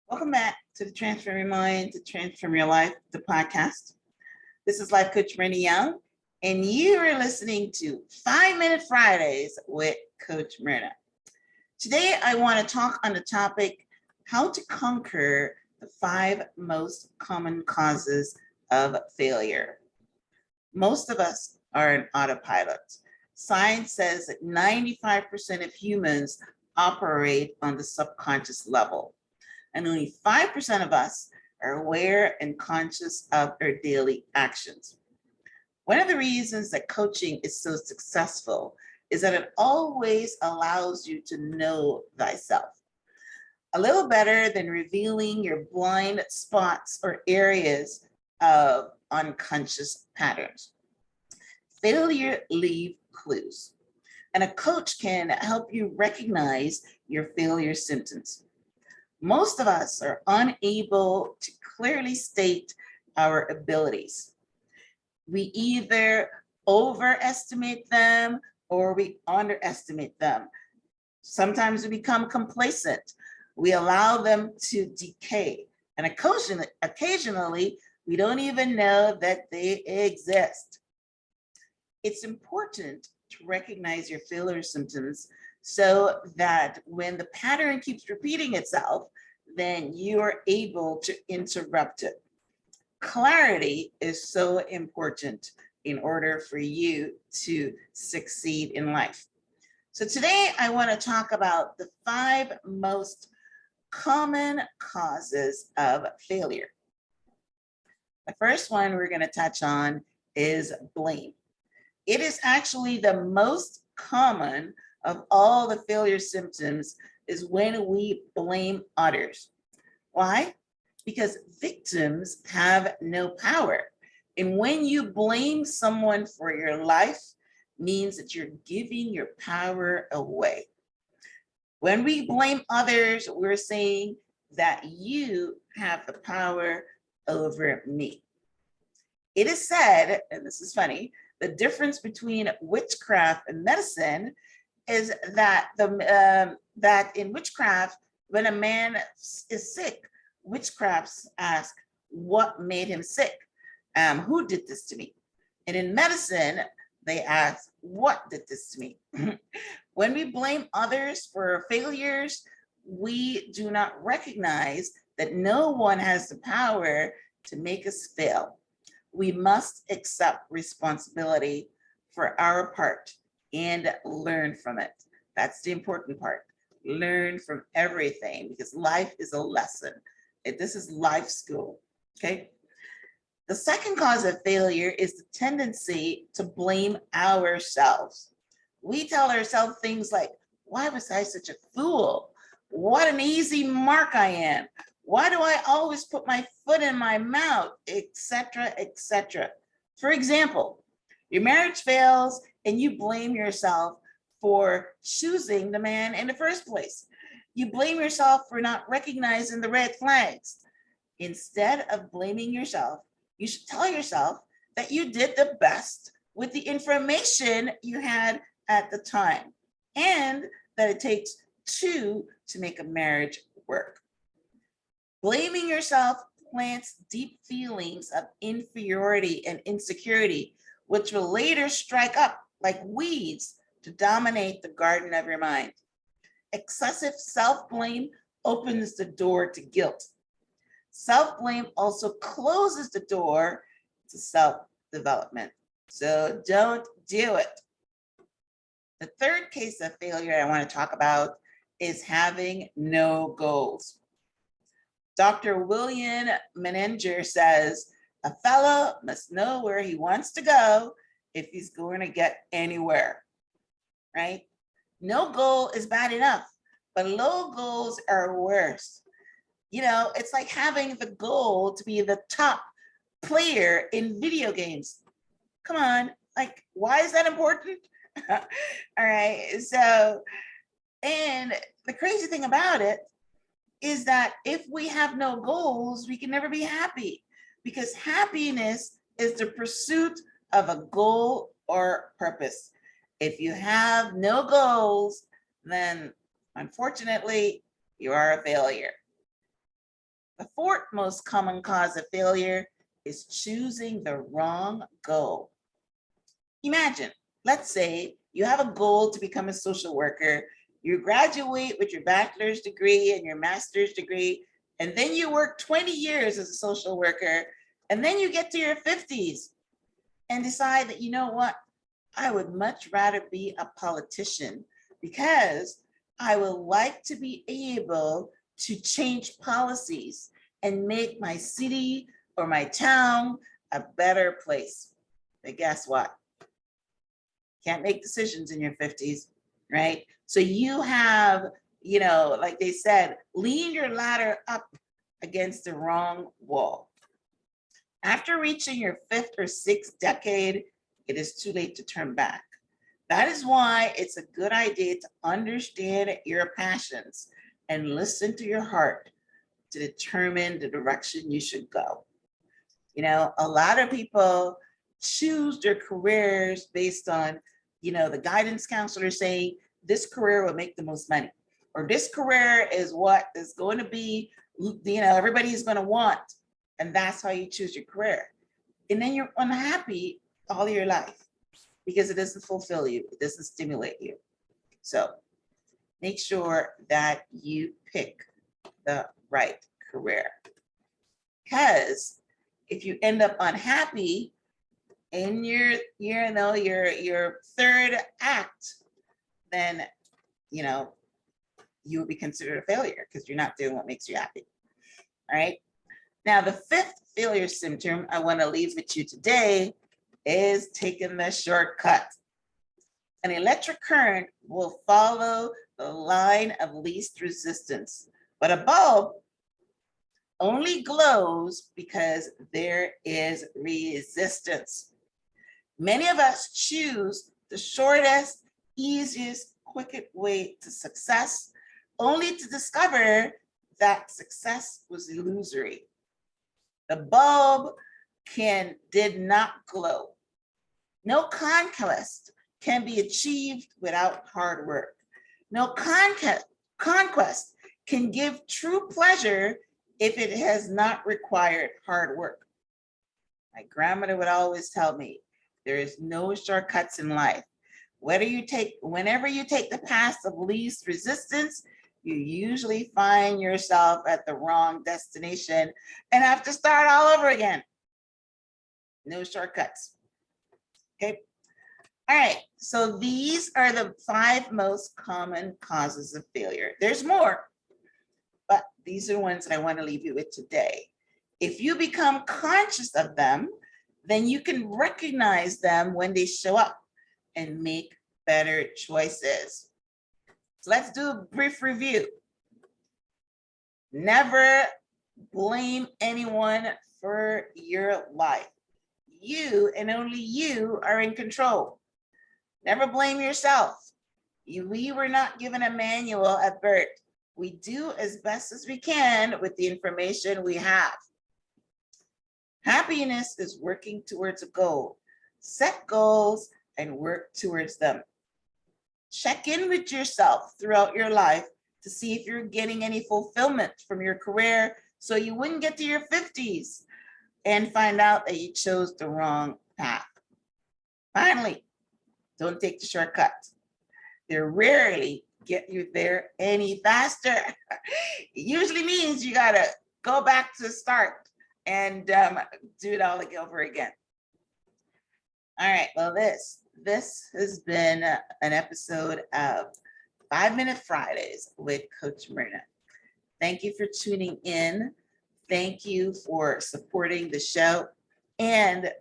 Welcome back to the Transform Your Mind to Transform Your Life, the podcast. This is Life Coach Rennie Young, and you are listening to 5-Minute Fridays with Coach Myrna. Today, I want to talk on the topic, how to conquer the 5 most common causes of failure. Most of us are an autopilot. Science says that 95% of humans operate on the subconscious level, and only 5% of us are aware and conscious of our daily actions. One of the reasons that coaching is so successful is that it always allows you to know thyself a little better than revealing your blind spots or areas of unconscious patterns. Failure leaves clues, and a coach can help you recognize your failure symptoms. Most of us are unable to clearly state our abilities. We either overestimate them or we underestimate them. Sometimes we become complacent. We allow them to decay. And occasionally, we don't even know that they exist. It's important to recognize your failure symptoms so that when the pattern keeps repeating itself, then you are able to interrupt it. Clarity is so important in order for you to succeed in life. So today I want to talk about the 5 most common causes of failure. The first one we're going to touch on is blame. It is actually the most common of all the failure symptoms is when we blame others. Why? Because victims have no power. And when you blame someone for your life, means that you're giving your power away. When we blame others, we're saying that you have the power over me. It is said, and this is funny, the difference between witchcraft and medicine is that that in witchcraft, when a man is sick, witchcrafts ask, what made him sick? Who did this to me? And in medicine, they ask, what did this to me? When we blame others for failures, we do not recognize that no one has the power to make us fail. We must accept responsibility for our part and learn from it. That's the important part. Learn from everything because life is a lesson. This is life school, okay? The second cause of failure is the tendency to blame ourselves. We tell ourselves things like, why was I such a fool? What an easy mark I am. Why do I always put my foot in my mouth, etc., etc.? For example, your marriage fails and you blame yourself for choosing the man in the first place. You blame yourself for not recognizing the red flags. Instead of blaming yourself, you should tell yourself that you did the best with the information you had at the time, and that it takes 2 to make a marriage work. Blaming yourself plants deep feelings of inferiority and insecurity, which will later strike up like weeds to dominate the garden of your mind. Excessive self-blame opens the door to guilt. Self-blame also closes the door to self-development. So don't do it. The third case of failure I want to talk about is having no goals. Dr. William Menninger says, a fellow must know where he wants to go if he's going to get anywhere, right? No goal is bad enough, but low goals are worse. You know, it's like having the goal to be the top player in video games. Come on, like, why is that important? All right, so, and the crazy thing about it is that if we have no goals, we can never be happy, because happiness is the pursuit of a goal or purpose. If you have no goals, then unfortunately, you are a failure. The fourth most common cause of failure is choosing the wrong goal. Imagine, let's say you have a goal to become a social worker. You graduate with your bachelor's degree and your master's degree, and then you work 20 years as a social worker, and then you get to your 50s and decide that, you know what, I would much rather be a politician because I would like to be able to change policies and make my city or my town a better place. But guess what? Can't make decisions in your 50s, right? So you have, like they said, lean your ladder up against the wrong wall. After reaching your fifth or sixth decade, it is too late to turn back. That is why it's a good idea to understand your passions and listen to your heart to determine the direction you should go. A lot of people choose their careers based on, the guidance counselor saying this career will make the most money, or this career is what is going to be, everybody's going to want. And that's how you choose your career. And then you're unhappy all your life because it doesn't fulfill you. It doesn't stimulate you. So make sure that you pick the right career. Because if you end up unhappy in your third act, then, you will be considered a failure because you're not doing what makes you happy. All right. Now, the fifth failure symptom I want to leave with you today is taking the shortcut. An electric current will follow the line of least resistance, but a bulb only glows because there is resistance. Many of us choose the shortest, easiest, quickest way to success, only to discover that success was illusory. The bulb did not glow. No conquest can be achieved without hard work. No conquest can give true pleasure if it has not required hard work. My grandmother would always tell me, there is no shortcuts in life. Whenever you take the path of least resistance, you usually find yourself at the wrong destination and have to start all over again. No shortcuts. Okay. All right. So these are the 5 most common causes of failure. There's more, but these are ones that I want to leave you with today. If you become conscious of them, then you can recognize them when they show up and make better choices. So let's do a brief review. Never blame anyone for your life. You and only you are in control. Never blame yourself. We were not given a manual at birth. We do as best as we can with the information we have. Happiness is working towards a goal. Set goals and work towards them. Check in with yourself throughout your life to see if you're getting any fulfillment from your career so you wouldn't get to your 50s and find out that you chose the wrong path. Finally, don't take the shortcut. They rarely get you there any faster. It usually means you gotta go back to the start and do it all over again. All right, well, this has been an episode of 5 Minute Fridays with Coach Myrna. Thank you for tuning in. Thank you for supporting the show. And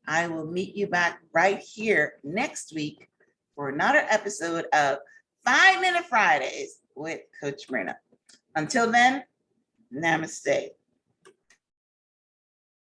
I will meet you back right here next week for another episode of 5 Minute Fridays with Coach Myrna. Until then, namaste.